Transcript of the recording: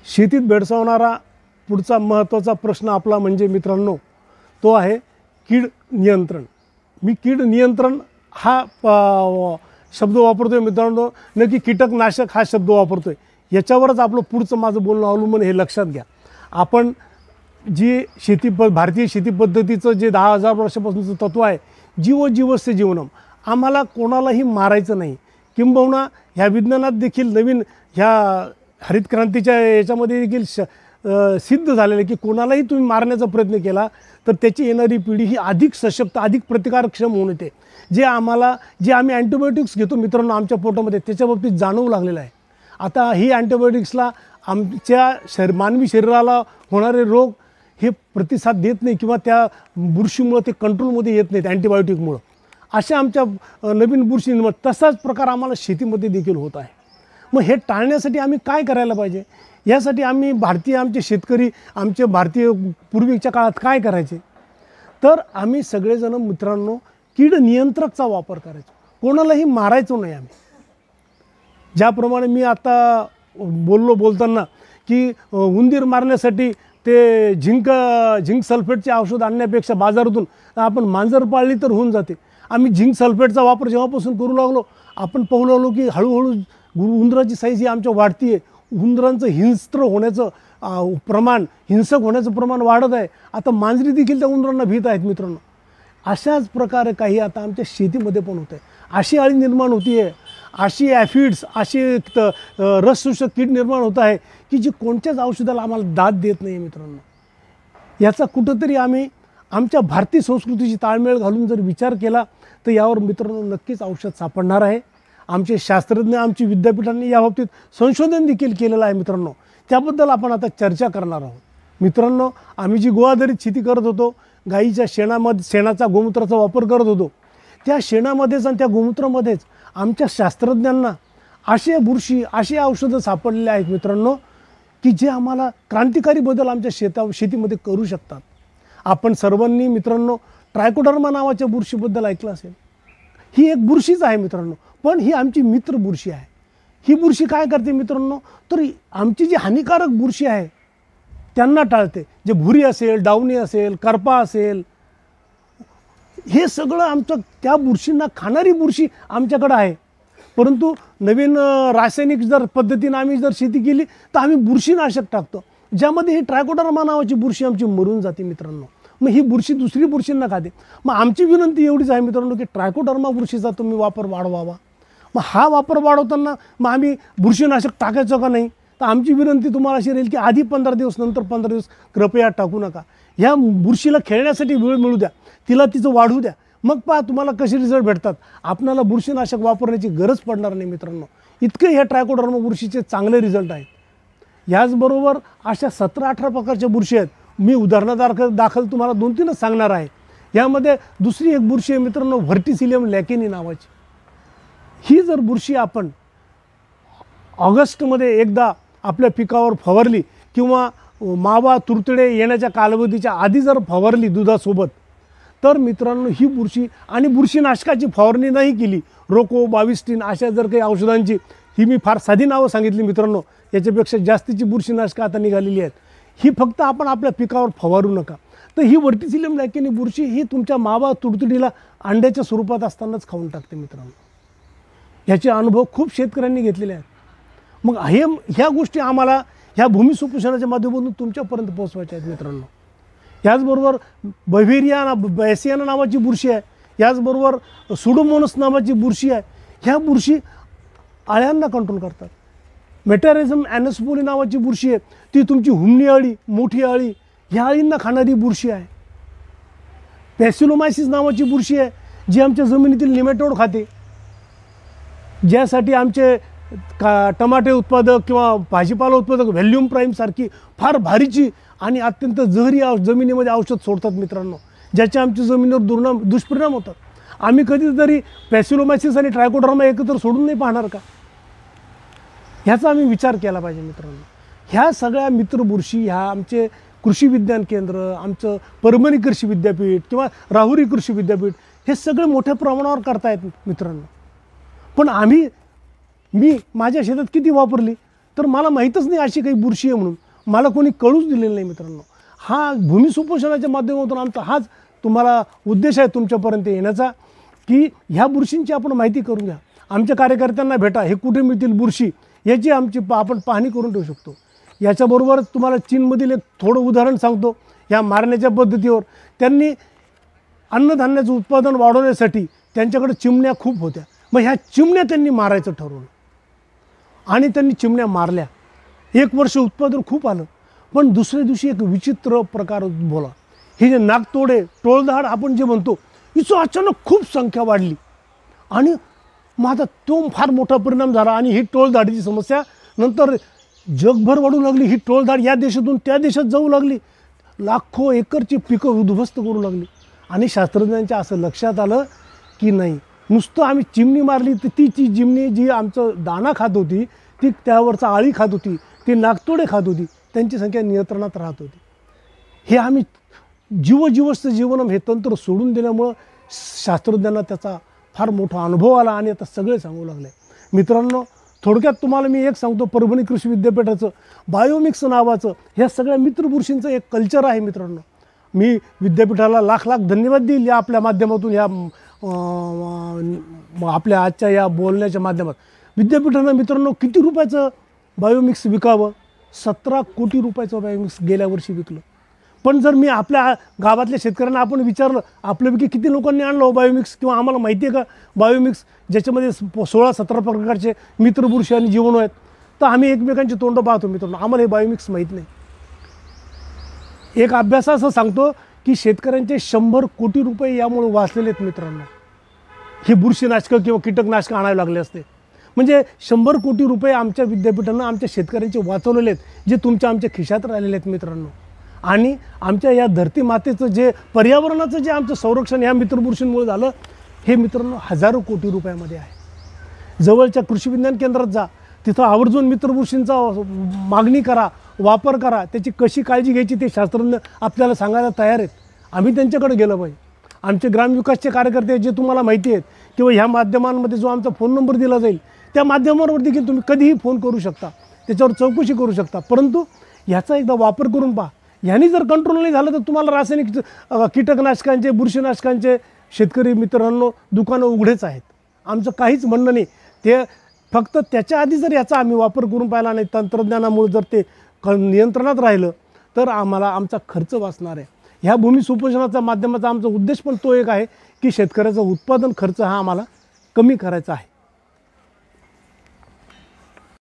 शेतीत भेडसावणारा पुढचा महत्त्वाचा प्रश्न आपला म्हणजे मित्रांनो तो आहे कीड नियंत्रण. मी कीड नियंत्रण हा शब्द वापरतोय मित्रांनो, नक्की कीटकनाशक हा शब्द वापरतोय. याच्यावरच आपलं पुढचं माझं बोलणं अवलंबून हे लक्षात घ्या. आपण जी भारतीय शेती पद्धतीचं जे 10,000 वर्षापासूनचं तत्त्व आहे, जीव जीवस्य जीवनम, आम्हाला कोणालाही मारायचं नाही. किंबहुना ह्या विज्ञानात देखील नवीन ह्या हरित क्रांतीच्या याच्यामध्ये देखील सिद्ध झालेलं आहे की कोणालाही तुम्ही मारण्याचा प्रयत्न केला तर त्याची येणारी पिढी ही अधिक सशक्त, अधिक प्रतिकारक्षम होऊन येते. जे आम्ही अँटीबायोटिक्स घेतो मित्रांनो आमच्या पोटामध्ये, त्याच्या बाबतीत जाणवू लागलेलं आहे. आता ही अँटीबायोटिक्सला आमच्या मानवी शरीराला होणारे रोग हे प्रतिसाद देत नाही किंवा त्या बुरशीमुळं ते कंट्रोलमध्ये येत नाहीत अँटीबायोटिकमुळं. अशा आमच्या नवीन बुरशी निर्माण, तसाच प्रकार आम्हाला शेतीमध्ये देखील होत आहे. मग हे टाळण्यासाठी आम्ही काय करायला पाहिजे? यासाठी आम्ही आमचे शेतकरी, आमचे भारतीय पूर्वीच्या काळात काय करायचे, तर आम्ही सगळेजण मित्रांनो कीड नियंत्रकचा वापर करायचो. कोणालाही मारायचो नाही आम्ही. ज्याप्रमाणे मी आता बोलताना की उंदीर मारण्यासाठी ते झिंक सल्फेटचे औषध आणण्यापेक्षा बाजारातून आपण मांजर पाळली तर होऊन जाते. आम्ही झिंक सल्फेटचा वापर जेव्हापासून करू लागलो, आपण पाहू लागलो की हळूहळू उंदराची साईज ही आमच्या वाढती आहे. उंदरांचं हिंस्त्र होण्याचं हिंसक होण्याचं प्रमाण वाढत आहे. आता मांजरी देखील त्या उंदरांना भीत आहेत मित्रांनो. अशाच प्रकारे काही आता आमच्या शेतीमध्ये पण होत आहे. अशी अळी निर्माण होती आहे, अशी ॲफिड्स, अशी रस शोषक कीड निर्माण होत आहे की जी कोणत्याच औषधाला आम्हाला दाद देत नाही मित्रांनो. याचा कुठंतरी आम्ही आमच्या भारतीय संस्कृतीची ताळमेळ घालून जर विचार केला तर यावर मित्रांनो नक्कीच औषध सापडणार आहे. आमचे शास्त्रज्ञ, आमची विद्यापीठांनी याबाबतीत संशोधन देखील केलेलं आहे मित्रांनो. त्याबद्दल आपण आता चर्चा करणार आहोत. मित्रांनो, आम्ही जी गोआधारित शेती करत होतो, गाईच्या शेणाचा गोमूत्राचा वापर करत होतो, त्या शेणामध्येच आणि त्या गोमूत्रामध्येच आमच्या शास्त्रज्ञांना असे असे औषधं सापडलेले आहेत मित्रांनो की जे आम्हाला क्रांतिकारी बदल आमच्या शेतीमध्ये करू शकतात. आपण सर्वांनी मित्रांनो ट्रायकोडर्मा नावाच्या बुरशीबद्दल ऐकलं असेल. ही एक बुरशीच आहे मित्रांनो, पण ही आमची मित्र बुरशी आहे. ही बुरशी काय करते मित्रांनो, तर आमची जी हानिकारक बुरशी आहे त्यांना टाळते. जे भुरी असेल, डावणी असेल, करपा असेल, हे सगळं आमचं त्या बुरशींना खाणारी बुरशी आमच्याकडं आहे. परंतु नवीन रासायनिक पद्धतीनं आम्ही शेती केली तर आम्ही बुरशीनाशक टाकतो, ज्यामध्ये ही ट्रायकोडर्मा नावाची बुरशी आमची मरून जाते मित्रांनो. मग ही बुरशी दुसरी बुरशींना खाते. मग आमची विनंती एवढीच आहे मित्रांनो की ट्रायकोडर्मा बुरशीचा तुम्ही वापर वाढवावा. मग हा वापर वाढवताना मग आम्ही बुरशीनाशक टाकायचं का नाही, तर आमची विनंती तुम्हाला अशी राहील की आधी 15 दिवस, नंतर 15 दिवस कृपया टाकू नका. ह्या बुरशीला खेळण्यासाठी वेळ मिळू द्या, तिला तिचं वाढू द्या. मग पहा तुम्हाला कसे रिझल्ट भेटतात. आपल्याला बुरशीनाशक वापरण्याची गरज पडणार नाही मित्रांनो. इतके ह्या ट्रायकोडर्मा बुरशीचे चांगले रिझल्ट आहेत. याचबरोबर अशा 17-18 प्रकारच्या बुरशी आहेत. मी उदाहरणादाखल तुम्हाला 2-3च सांगणार आहे. यामध्ये दुसरी एक बुरशी आहे मित्रांनो, व्हर्टिसिलियम लॅकेनी नावाची. ही जर बुरशी आपण ऑगस्टमध्ये एकदा आपल्या पिकावर फवारली किंवा मावा तुरतडे येण्याच्या कालावधीच्या आधी जर फवारली दुधासोबत, तर मित्रांनो ही बुरशी, आणि बुरशीनाशकाची फवारणी नाही केली, रोको, बाविस्टीन अशा जर काही औषधांची, ही मी फार साधी नावं सांगितली मित्रांनो, याच्यापेक्षा जास्तीची बुरशीनाशकं आता निघालेली आहेत, ही फक्त आपण आपल्या पिकावर फवारू नका. तर ही व्हर्टिसिलियम लॅकेनी बुरशी ही तुमच्या मावा तुडतुडीला अंड्याच्या स्वरूपात असतानाच खाऊन टाकते मित्रांनो. ह्याचे अनुभव खूप शेतकऱ्यांनी घेतलेले आहेत. मग ह्या गोष्टी आम्हाला ह्या भूमी सुपोषणाच्या माध्यमातून तुमच्यापर्यंत पोहोचवायच्या आहेत मित्रांनो. याचबरोबर बॅसियाना नावाची बुरशी आहे, याचबरोबर सुडोमोनस नावाची बुरशी आहे. ह्या बुरशी अळ्यांना कंट्रोल करतात. मेटारिझम ॲनोस्पोली नावाची बुरशी आहे, ती तुमची हुमणी अळी, मोठी अळी, ह्या अळींना खाणारी बुरशी आहे. पॅसिलोमायसिस नावाची बुरशी आहे, जी आमच्या जमिनीतील निमॅटोड खाते. ज्यासाठी आमचे टमाटे उत्पादक किंवा भाजीपाला उत्पादक व्हॅल्यूम प्राईमसारखी फार भारीची आणि अत्यंत जहरी जमिनीमध्ये औषध सोडतात मित्रांनो, ज्याचे आमच्या जमिनीवर दुष्परिणाम होतात. आम्ही कधीतरी पॅसिलोमायसिस आणि ट्रायकोडर्मा एकत्र सोडून नाही पाहणार का? ह्याचा आम्ही विचार केला पाहिजे मित्रांनो. ह्या सगळ्या मित्र बुरशी ह्या आमचे कृषी विज्ञान केंद्र, आमचं परभणी कृषी विद्यापीठ किंवा राहुरी कृषी विद्यापीठ हे सगळे मोठ्या प्रमाणावर करतायत मित्रांनो. पण मी माझ्या शेतात किती वापरली? तर मला माहीतच नाही अशी काही बुरशी आहे म्हणून, मला कोणी कळूच दिलेलं नाही मित्रांनो. हा भूमिसुपोषणाच्या माध्यमातून आमचा हाच तुम्हाला उद्देश आहे तुमच्यापर्यंत येण्याचा, की ह्या बुरशींची आपण माहिती करून घ्या. आमच्या कार्यकर्त्यांना भेटा, हे कुठे मिळतील बुरशी याची आपण पाहणी करून ठेवू शकतो. याच्याबरोबरच तुम्हाला चीनमधील एक थोडं उदाहरण सांगतो. ह्या मारण्याच्या पद्धतीवर त्यांनी अन्नधान्याचं उत्पादन वाढवण्यासाठी त्यांच्याकडे चिमण्या खूप होत्या. मग ह्या चिमण्या त्यांनी मारायचं ठरवलं आणि त्यांनी चिमण्या मारल्या. 1 वर्ष उत्पादन खूप आलं, पण दुसऱ्या दिवशी एक विचित्र प्रकार उद्भवला. हे जे नागतोडे, टोळधाड आपण जे म्हणतो, हिचं अचानक खूप संख्या वाढली आणि माझा तो फार मोठा परिणाम झाला. आणि ही टोळधाडीची समस्या नंतर जगभर वाढू लागली. ही टोळधाड या देशातून त्या देशात जाऊ लागली, लाखो एकरची पिकं उद्ध्वस्त करू लागली. आणि शास्त्रज्ञांच्या असं लक्षात आलं की नाही, नुसतं आम्ही चिमणी मारली तर ती चिमणी जी आमचं दाणा खात होती, ती त्यावरचा आळी खात होती, ती नागतोडे खात होती, त्यांची संख्या नियंत्रणात राहत होती. हे आम्ही जीवजीवस्त जीवनम हे तंत्र सोडून दिल्यामुळं शास्त्रज्ञांना त्याचा फार मोठा अनुभव आला आणि आता सगळे सांगू लागले. मित्रांनो, थोडक्यात तुम्हाला मी एक सांगतो, परभणी कृषी विद्यापीठाचं बायोमिक्स नावाचं ह्या सगळ्या मित्रबुरशींचं एक कल्चर आहे मित्रांनो. मी विद्यापीठाला लाख लाख धन्यवाद देईल या आपल्या माध्यमातून, या आपल्या आजच्या या बोलण्याच्या माध्यमात. विद्यापीठानं मित्रांनो किती रुपयाचं बायोमिक्स विकावं? 17 कोटी रुपयाचं बायोमिक्स गेल्या वर्षी विकलं. पण जर मी आपल्या गावातल्या शेतकऱ्यांना आपण विचारलं, आपल्यापैकी किती लोकांनी आणलं बायोमिक्स, किंवा आम्हाला माहिती आहे का बायोमिक्स ज्याच्यामध्ये 16-17 प्रकारचे मित्रबुरशी आणि जीवाणू आहेत, तर आम्ही एकमेकांची तोंड पाहतो मित्रांनो, आम्हाला हे बायोमिक्स माहीत नाही. एक अभ्यास असं सांगतो की शेतकऱ्यांचे 100 कोटी रुपये यामुळे वाचलेले आहेत मित्रांनो. हे बुरशीनाशकं किंवा कीटकनाशकं आणावे लागले असते. म्हणजे 100 कोटी रुपये आमच्या विद्यापीठानं आमच्या शेतकऱ्यांचे वाचवलेले आहेत, जे तुमच्या आमच्या खिशात राहिलेले आहेत मित्रांनो. आणि आमच्या या धरती मातेचं जे पर्यावरणाचं जे आमचं संरक्षण ह्या मित्रबुरशींमुळे झालं, हे मित्रांनो हजारो कोटी रुपयामध्ये आहे. जवळच्या कृषी विज्ञान केंद्रात जा, तिथं आवर्जून मित्रबुरशींचा मागणी करा, वापर करा, त्याची कशी काळजी घ्यायची ते शास्त्रज्ञ आपल्याला सांगायला तयार आहेत. आम्ही त्यांच्याकडे गेलं पाहिजे. आमचे ग्रामविकासचे कार्यकर्ते जे तुम्हाला माहिती आहेत, किंवा ह्या माध्यमांमध्ये जो आमचा फोन नंबर दिला जाईल, त्या माध्यमांवर देखील तुम्ही कधीही फोन करू शकता, त्याच्यावर चौकशी करू शकता. परंतु ह्याचा एकदा वापर करून पहा. ह्यानी जर कंट्रोल नाही झालं तर तुम्हाला रासायनिक कीटकनाशकांचे, बुरशीनाशकांचे शेतकरी मित्रांनो दुकानं उघडेच आहेत. आमचं काहीच म्हणणं नाही. ते फक्त त्याच्या आधी जर याचा आम्ही वापर करून पाहिला नाही, तंत्रज्ञानामुळे जर ते नियंत्रणात राहिलं, तर आम्हाला आमचा खर्च वाचणार आहे. ह्या भूमिसुपोषणाच्या माध्यमाचा आमचा उद्देश पण तो एक आहे की शेतकऱ्याचा उत्पादन खर्च हा आम्हाला कमी करायचा आहे.